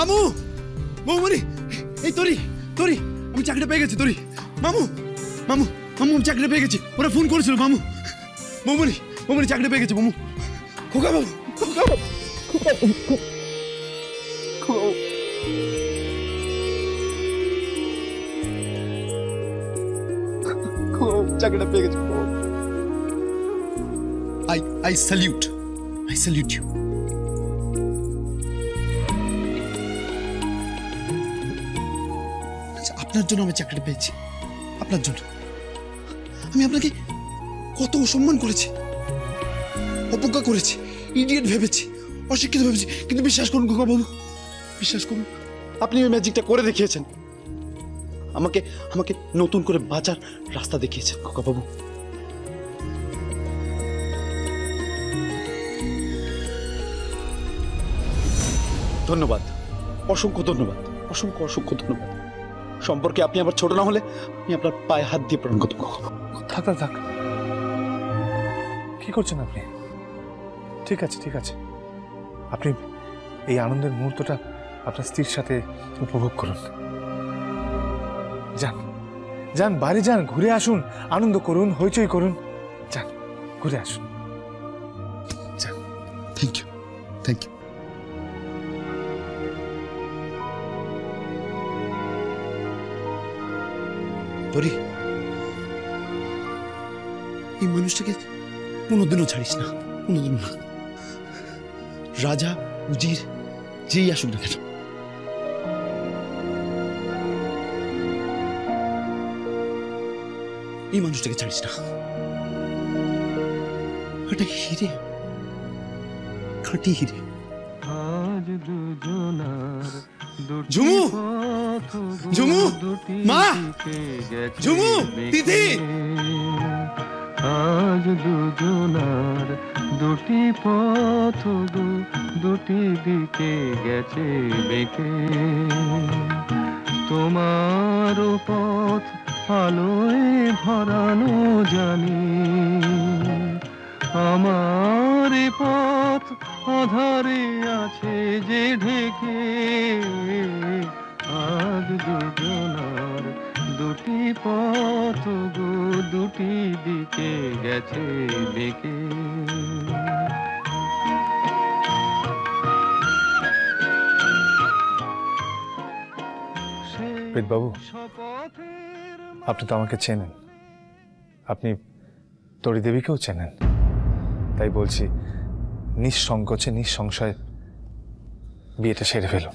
মামু, বৌমনি, এই তরি তরি, আমি চাকরিটা পেয়ে গেছি তরি। মামু মামু মামু, আমি চাকরিটা পেয়ে গেছি, ওরা ফোন করেছিল মামু। বৌমনি বৌমনি, চাকরিটা পেয়ে গেছি মামু। খোকা বাবু, খোকা বাবু, খোকা বাবু, খোকা বাবু। চাকরিটা পেয়ে গেছি। I salute you. আপনার জন্য আমি চাকরিটা পেয়েছি, আপনার জন্য। আমি আপনাকে কত অসম্মান করেছি, অবজ্ঞা করেছি, ইডিয়েট ভেবেছি, অশিক্ষিত ভেবেছি, কিন্তু বিশ্বাস করুন খোকা বাবু, বিশ্বাস করুন, আপনি ওই ম্যাজিকটা করে দেখিয়েছেন। আমাকে আমাকে নতুন করে বাঁচার রাস্তা দেখিয়েছেন খোকা বাবু। ধন্যবাদ, অসংখ্য ধন্যবাদ, অসংখ্য অসংখ্য ধন্যবাদ। সম্পর্কে আপনি আমার ছোট না হলে আমি আপনার পায়ে হাত দিয়ে প্রণাম করতাম। থাক থাক, কি করছেন আপনি? ঠিক আছে ঠিক আছে, আপনি এই আনন্দের মুহূর্তটা আপনার স্ত্রীর সাথে উপভোগ করুন। যান যান, বাইরে যান, ঘুরে আসুন, আনন্দ করুন, হইচই করুন, যান ঘুরে আসুন, যান। Thank you, thank you. তরি, এই মানুষটাকে কোনোদিনও ছাড়িস না, কোনোদিনও না। রাজা উজির যেই আসুক না কেন, এই মানুষটাকে ছাড়িস না। এটা হিরে, খাঁটি হিরে। ঝুমু, ঝুমু, মা, ঝুমু, দিদি। আজ দুজনার দুটি পথ দুটি দিকে গেছে বেঁকে, তোমার পথ আলোয় ভরানো জানি, আমার পথ আধারে আছে যে ঢেকে। আজ দুজনার দুটি পথ দুটি দিকে গেছে বেঁকে। বাবু, আপনি তো আমাকে চেনেন, আপনি তরি দেবীকেও চেনেন, তাই বলছি নিঃসংকোচে নিঃসংশয়ে বিয়েটা সেরে ফেলুন।